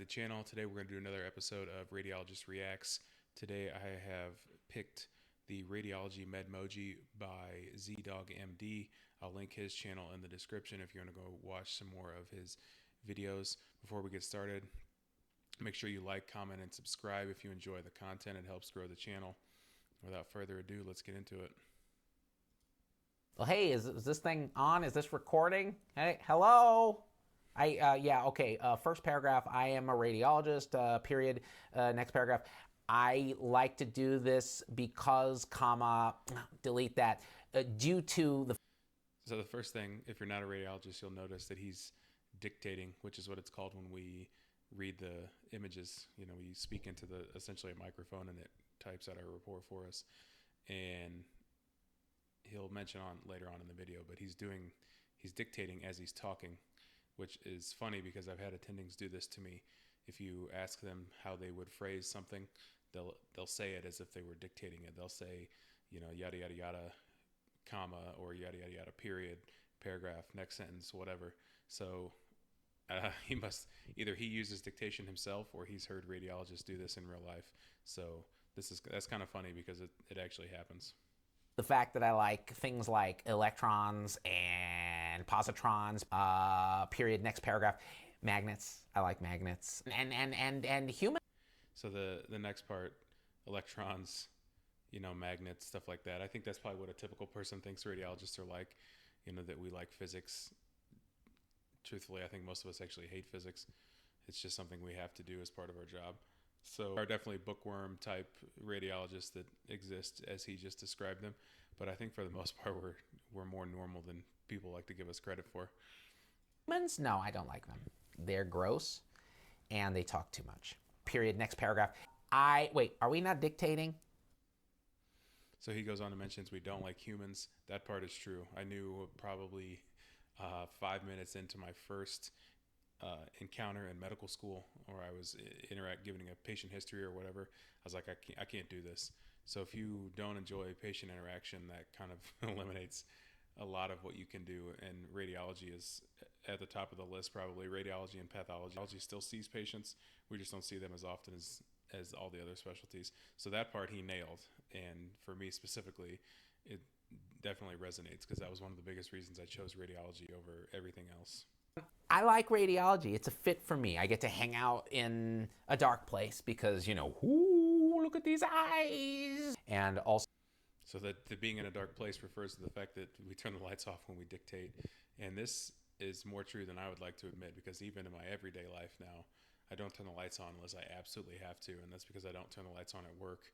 to the channel. Today we're going to do another episode of Radiologist Reacts. Today I have picked the Radiology Medimoji by ZdoggMD. I'll link his channel in the description if you want to go watch some more of his videos. Before we get started, make sure you like, comment, and subscribe if you enjoy the content. It helps grow the channel. Without further ado, let's get into it. Well, hey, is this thing on? Is this recording? Hey, hello? First paragraph, I am a radiologist, period. Next paragraph, I like to do this because, comma, delete that, due to the... So the first thing, if you're not a radiologist, you'll notice that he's dictating, which is what it's called when we read the images. You know, we speak into essentially a microphone and it types out our report for us. And he'll mention later on in the video, but he's dictating as he's talking, which is funny because I've had attendings do this to me. If you ask them how they would phrase something, they'll say it as if they were dictating it. They'll say, you know, yada yada yada, comma, or yada yada yada, period, paragraph, next sentence, whatever. So he must either he uses dictation himself or he's heard radiologists do this in real life. So that's kind of funny because it actually happens. The fact that I like things like electrons and positrons, period, next paragraph, magnets. I like magnets and human. So the next part, electrons, you know, magnets, stuff like that. I think that's probably what a typical person thinks radiologists are like, you know, that we like physics. Truthfully, I think most of us actually hate physics. It's just something we have to do as part of our job. So are definitely bookworm type radiologists that exist as he just described them. But I think for the most part, we're more normal than people like to give us credit for. Humans? No, I don't like them. They're gross and they talk too much. Period. Next paragraph. Wait, are we not dictating? So he goes on to mention we don't like humans. That part is true. I knew probably 5 minutes into my first encounter in medical school, or I was giving a patient history or whatever, I was like, I can't do this. So if you don't enjoy patient interaction, that kind of eliminates a lot of what you can do. And radiology is at the top of the list, probably. Radiology and pathology. Radiology still sees patients. We just don't see them as often as all the other specialties. So that part he nailed. And for me specifically, it definitely resonates because that was one of the biggest reasons I chose radiology over everything else. I like radiology. It's a fit for me. I get to hang out in a dark place because, you know, ooh, look at these eyes. And also... So that being in a dark place refers to the fact that we turn the lights off when we dictate. And this is more true than I would like to admit, because even in my everyday life now, I don't turn the lights on unless I absolutely have to. And that's because I don't turn the lights on at work.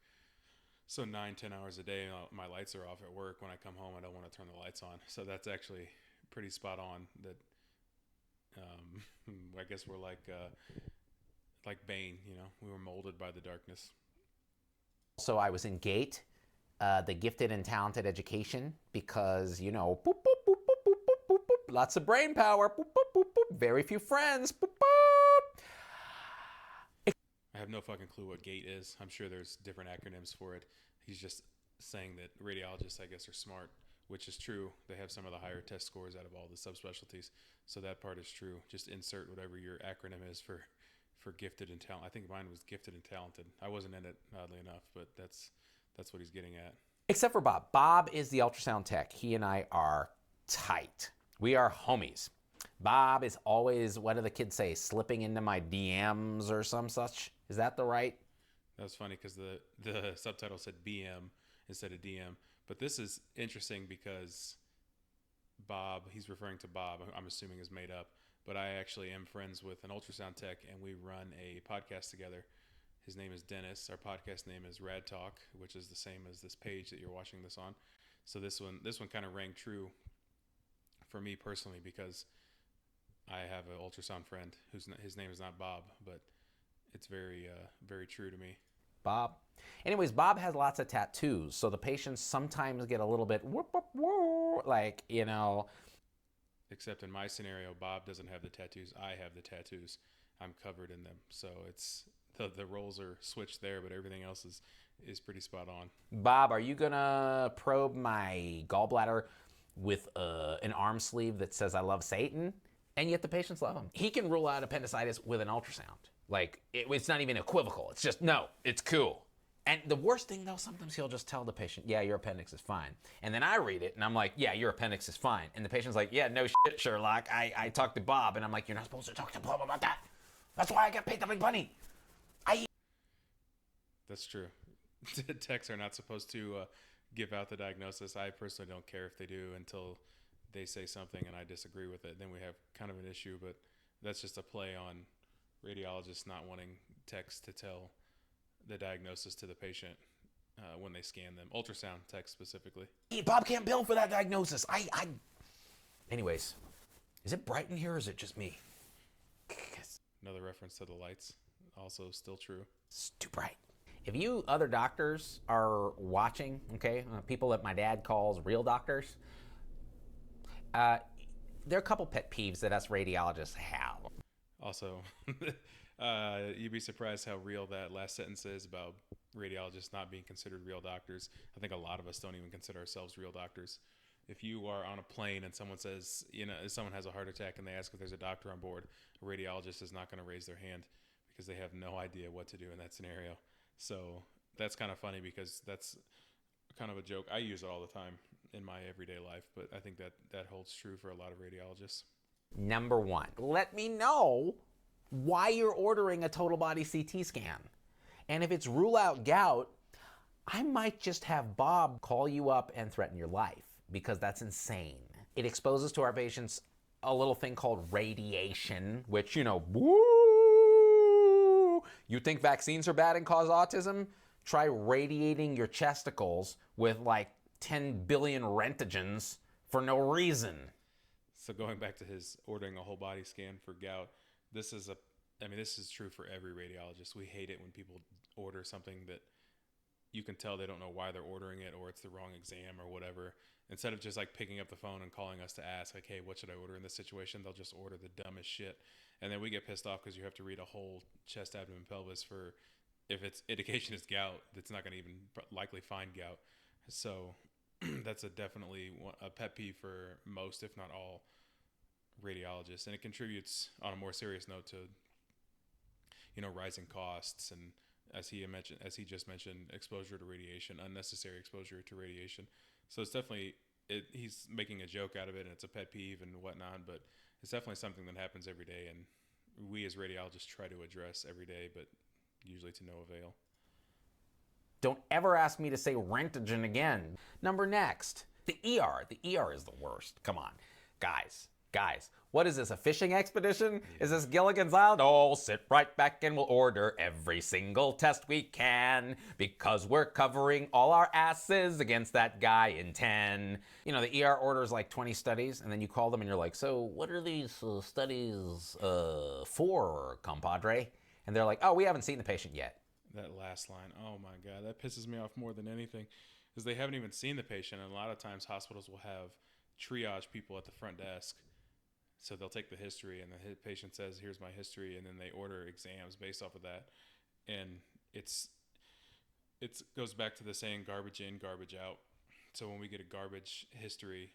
So 9-10 hours a day, my lights are off at work. When I come home, I don't want to turn the lights on. So that's actually pretty spot on. That I guess we're like Bane, you know, we were molded by the darkness. So I was in GATE, the gifted and talented education, because, you know, boop, boop, boop, boop, boop, boop, boop, boop, lots of brain power, boop, boop, boop, boop, very few friends, boop, boop. I have no fucking clue what GATE is. I'm sure there's different acronyms for it. He's just saying that radiologists, I guess, are smart, which is true. They have some of the higher test scores out of all the subspecialties. So that part is true. Just insert whatever your acronym is for gifted and talented. I think mine was gifted and talented. I wasn't in it, oddly enough, but that's what he's getting at. Except for Bob. Bob is the ultrasound tech. He and I are tight. We are homies. Bob is always, what do the kids say, slipping into my DMs or some such. Is that the right? That was funny because the subtitle said BM instead of DM. But this is interesting because Bob, he's referring to Bob, I'm assuming is made up. But I actually am friends with an ultrasound tech, and we run a podcast together. His name is Dennis. Our podcast name is Rad Talk, which is the same as this page that you're watching this on. So this one kind of rang true for me personally because I have an ultrasound friend his name is not Bob, but it's very true to me. Bob. Anyways, Bob has lots of tattoos, so the patients sometimes get a little bit whoop, whoop, whoop, like, you know. Except in my scenario, Bob doesn't have the tattoos. I have the tattoos. I'm covered in them. So it's the roles are switched there, but everything else is pretty spot on. Bob, are you gonna probe my gallbladder with an arm sleeve that says I love Satan? And yet the patients love him. He can rule out appendicitis with an ultrasound. Like, it's not even equivocal. It's just, no, it's cool. And the worst thing, though, sometimes he'll just tell the patient, yeah, your appendix is fine. And then I read it, and I'm like, yeah, your appendix is fine. And the patient's like, yeah, no shit, Sherlock. I talked to Bob. And I'm like, you're not supposed to talk to Bob about that. That's why I get paid the big money. That's true. Techs are not supposed to give out the diagnosis. I personally don't care if they do until they say something and I disagree with it. Then we have kind of an issue, but that's just a play on radiologists not wanting techs to tell the diagnosis to the patient when they scan them. Ultrasound techs specifically. Hey, Bob can't bill for that diagnosis. Anyways, is it bright in here or is it just me? Another reference to the lights. Also still true. It's too bright. If you other doctors are watching, okay, people that my dad calls real doctors, there are a couple pet peeves that us radiologists have. Also, you'd be surprised how real that last sentence is about radiologists not being considered real doctors. I think a lot of us don't even consider ourselves real doctors. If you are on a plane and someone says, someone has a heart attack and they ask if there's a doctor on board, a radiologist is not going to raise their hand because they have no idea what to do in that scenario. So that's kind of funny because that's kind of a joke. I use it all the time in my everyday life, but I think that holds true for a lot of radiologists. Number one, let me know why you're ordering a total body CT scan. And if it's rule out gout, I might just have Bob call you up and threaten your life because that's insane. It exposes to our patients a little thing called radiation, which, woo! You think vaccines are bad and cause autism? Try radiating your chesticles with like 10 billion rentigens for no reason. So going back to his ordering a whole body scan for gout, this is true for every radiologist. We hate it when people order something that you can tell they don't know why they're ordering it or it's the wrong exam or whatever. Instead of just like picking up the phone and calling us to ask like, hey, what should I order in this situation? They'll just order the dumbest shit. And then we get pissed off because you have to read a whole chest, abdomen, pelvis for if its indication is gout, that's not going to even likely find gout. So that's definitely a pet peeve for most, if not all, radiologists. And it contributes on a more serious note to, rising costs and as he just mentioned, exposure to radiation, unnecessary exposure to radiation. So it's definitely, he's making a joke out of it and it's a pet peeve and whatnot, but it's definitely something that happens every day and we as radiologists try to address every day, but usually to no avail. Don't ever ask me to say rentigen again. Number next, the ER. The ER is the worst. Come on, guys, what is this, a fishing expedition? Yeah. Is this Gilligan's Island? Oh, sit right back and we'll order every single test we can because we're covering all our asses against that guy in 10. The ER orders like 20 studies and then you call them and you're like, so what are these studies for, compadre? And they're like, oh, we haven't seen the patient yet. That last line, oh my God, that pisses me off more than anything because they haven't even seen the patient. And a lot of times hospitals will have triage people at the front desk. So they'll take the history and the patient says, here's my history. And then they order exams based off of that. And it goes back to the saying garbage in, garbage out. So when we get a garbage history,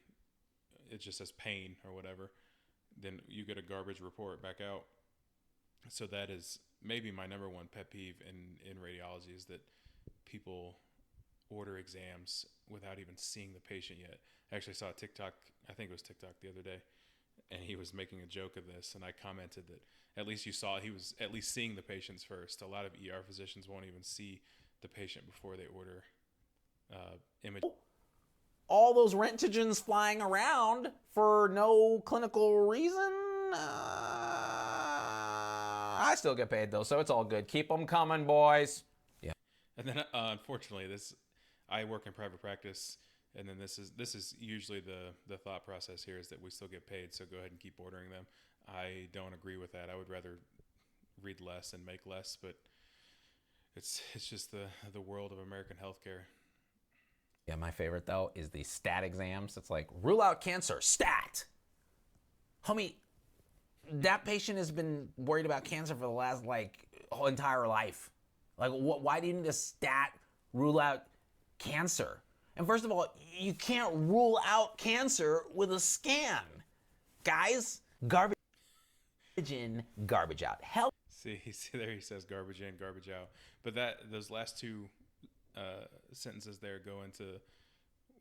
it just says pain or whatever. Then you get a garbage report back out. So that is maybe my number one pet peeve in radiology is that people order exams without even seeing the patient yet. I actually saw a TikTok, I think it was TikTok the other day, and he was making a joke of this, and I commented that at least he was at least seeing the patients first. A lot of ER physicians won't even see the patient before they order image. All those rentigens flying around for no clinical reason? I still get paid though, so it's all good. Keep them coming, boys. Yeah. And then unfortunately, I work in private practice, and then this is usually the thought process here is that we still get paid, so go ahead and keep ordering them. I don't agree with that. I would rather read less and make less, but it's just the world of American healthcare. Yeah, my favorite though is the stat exams. It's like, rule out cancer, stat. Homie, that patient has been worried about cancer for the last whole entire life. Why do you need a stat rule out cancer? And first of all, you can't rule out cancer with a scan. Guys, garbage in, garbage out. Hell. See there he says garbage in, garbage out. But those last two sentences there go into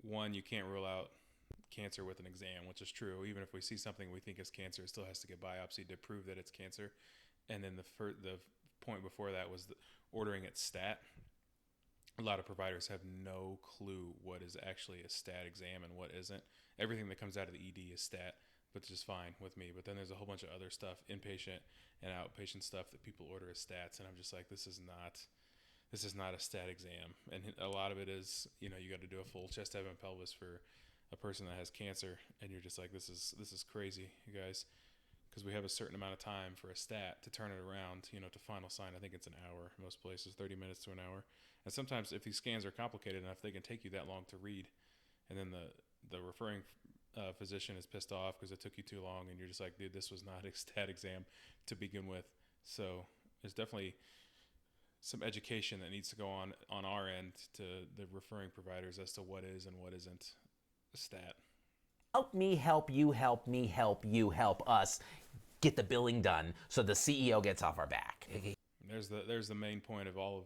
one, you can't rule out cancer with an exam, which is true. Even if we see something we think is cancer, it still has to get biopsied to prove that it's cancer. And then the point before that was ordering it stat. A lot of providers have no clue what is actually a stat exam and what isn't. Everything that comes out of the ED is stat, which is fine with me. But then there's a whole bunch of other stuff, inpatient and outpatient stuff that people order as stats, and I'm just like, this is not a stat exam. And a lot of it is, you got to do a full chest, abdomen, pelvis for a person that has cancer, and you're just like, this is crazy, you guys, because we have a certain amount of time for a stat to turn it around, to final sign. I think it's an hour, most places, 30 minutes to an hour. And sometimes if these scans are complicated enough, they can take you that long to read. And then the referring physician is pissed off because it took you too long, and you're just like, dude, this was not a stat exam to begin with. So there's definitely some education that needs to go on our end to the referring providers as to what is and what isn't a stat. Help me help you, help me help you, help us get the billing done so the CEO gets off our back. There's the main point of all of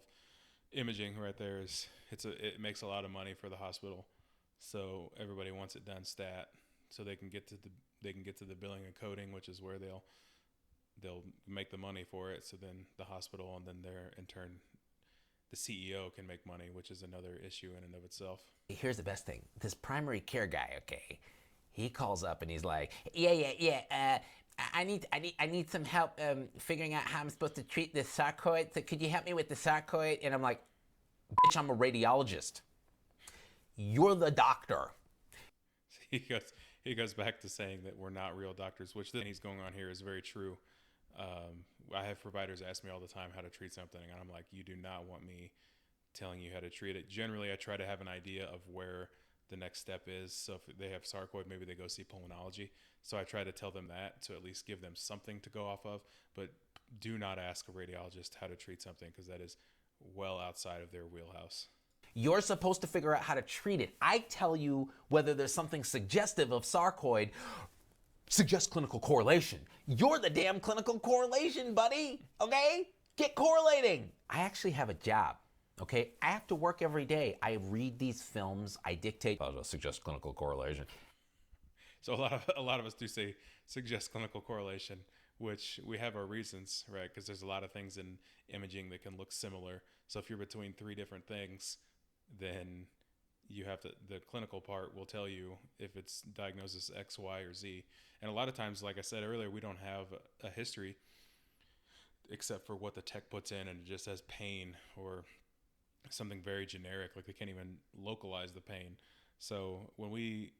imaging right there. Is it makes a lot of money for the hospital, so everybody wants it done stat so they can get to the billing and coding, which is where they'll make the money for it. So then the hospital, and then there in turn the CEO can make money, which is another issue in and of itself. Here's the best thing. This primary care guy, okay, he calls up and he's like, yeah. I need some help figuring out how I'm supposed to treat this sarcoid. So could you help me with the sarcoid? And I'm like, bitch, I'm a radiologist. You're the doctor. He goes back to saying that we're not real doctors, which then he's going on here is very true. I have providers ask me all the time how to treat something, and I'm like, you do not want me telling you how to treat it. Generally, I try to have an idea of where the next step is. So if they have sarcoid, maybe they go see pulmonology. So I try to tell them that to at least give them something to go off of. But do not ask a radiologist how to treat something, because that is well outside of their wheelhouse. You're supposed to figure out how to treat it. I tell you whether there's something suggestive of sarcoid. Suggest clinical correlation. You're the damn clinical correlation, buddy. Okay? Get correlating. I actually have a job. Okay? I have to work every day. I read these films. I dictate. I'll suggest clinical correlation. So a lot of us do say suggest clinical correlation, which we have our reasons, right? Because there's a lot of things in imaging that can look similar. So if you're between three different things, then you have to, the clinical part will tell you if it's diagnosis X, Y, or Z. And a lot of times, like I said earlier, we don't have a history except for what the tech puts in, and it just says pain or something very generic, like they can't even localize the pain. So when we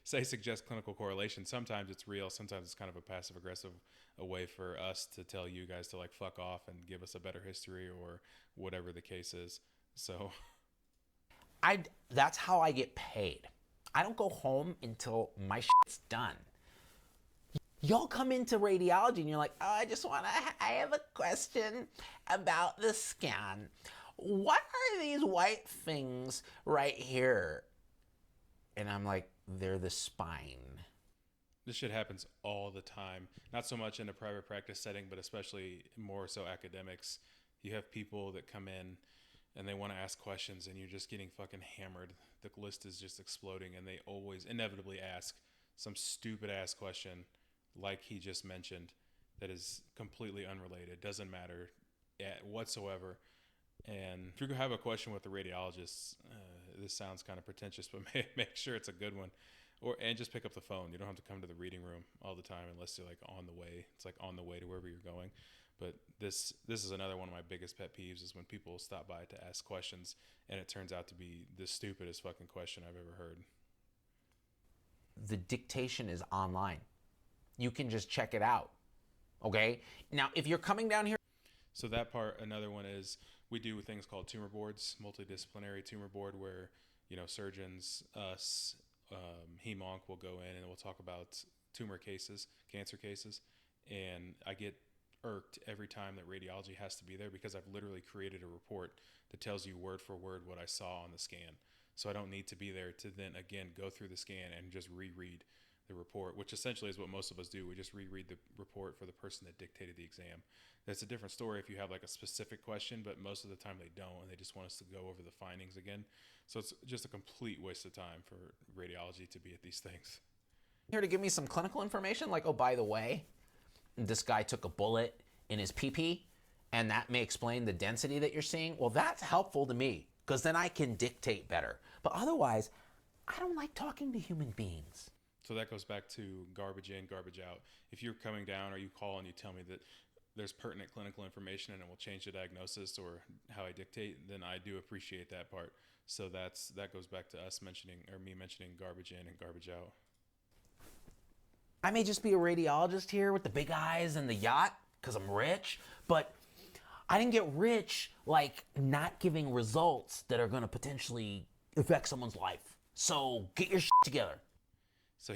say suggest clinical correlation, sometimes it's real, sometimes it's kind of a passive aggressive a way for us to tell you guys to like fuck off and give us a better history or whatever the case is. So that's how I get paid. I don't go home until my shit's done. Y'all come into radiology and you're like, oh, I have a question about the scan. What are these white things right here? And I'm like, they're the spine. This shit happens all the time. Not so much in a private practice setting, but especially more so academics. You have people that come in and they want to ask questions, and you're just getting fucking hammered. The list is just exploding, and they always inevitably ask some stupid ass question like he just mentioned that is completely unrelated, doesn't matter whatsoever. And if you have a question with the radiologist, this sounds kind of pretentious, but make sure it's a good one. And just pick up the phone. You don't have to come to the reading room all the time unless you're like on the way. It's like on the way to wherever you're going. But this is another one of my biggest pet peeves is when people stop by to ask questions and it turns out to be the stupidest fucking question I've ever heard. The dictation is online. You can just check it out. Okay? Now, if you're coming down here. So that part, another one is we do things called tumor boards, multidisciplinary tumor board, where, surgeons, us, hem-onc will go in and we'll talk about tumor cases, cancer cases. And I get irked every time that radiology has to be there because I've literally created a report that tells you word for word what I saw on the scan. So I don't need to be there to then again go through the scan and just reread the report, which essentially is what most of us do. We just reread the report for the person that dictated the exam. That's a different story if you have like a specific question, but most of the time they don't, and they just want us to go over the findings again. So it's just a complete waste of time for radiology to be at these things. Here to give me some clinical information, like, oh, by the way, this guy took a bullet in his pee-pee, and that may explain the density that you're seeing. Well, that's helpful to me, because then I can dictate better. But otherwise, I don't like talking to human beings. So that goes back to garbage in, garbage out. If you're coming down or you call and you tell me that there's pertinent clinical information and it will change the diagnosis or how I dictate, then I do appreciate that part. So that goes back to me mentioning garbage in and garbage out. I may just be a radiologist here with the big eyes and the yacht because I'm rich, but I didn't get rich like not giving results that are going to potentially affect someone's life. So get your shit together. So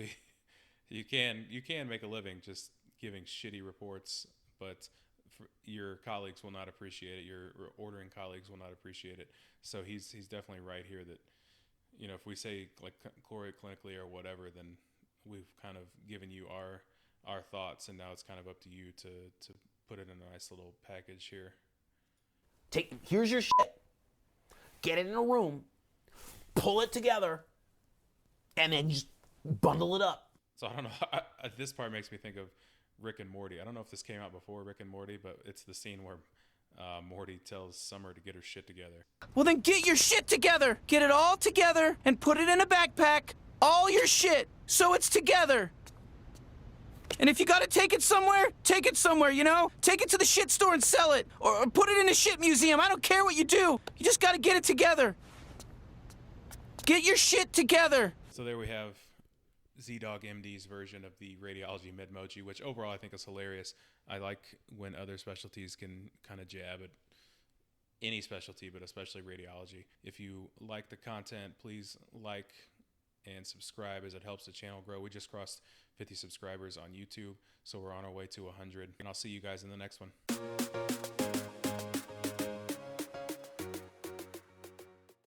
you can make a living just giving shitty reports, but your colleagues will not appreciate it. Your ordering colleagues will not appreciate it. So he's definitely right here that, you know, if we say like chlorid clinically or whatever, then we've kind of given you our thoughts, and now it's kind of up to you to put it in a nice little package here. Here's your shit. Get it in a room, pull it together, and then just bundle it up. So I don't know. This part makes me think of Rick and Morty. I don't know if this came out before Rick and Morty, but it's the scene where Morty tells Summer to get her shit together. Well, then get your shit together. Get it all together and put it in a backpack. All your shit, so it's together. And if you gotta take it somewhere, you know? Take it to the shit store and sell it. Or put it in a shit museum. I don't care what you do. You just gotta get it together. Get your shit together. So there we have ZdoggMD's version of the Radiology Medimoji, which overall I think is hilarious. I like when other specialties can kind of jab at any specialty, but especially radiology. If you like the content, please like and subscribe, as it helps the channel grow. We just crossed 50 subscribers on YouTube, so we're on our way to 100. And I'll see you guys in the next one.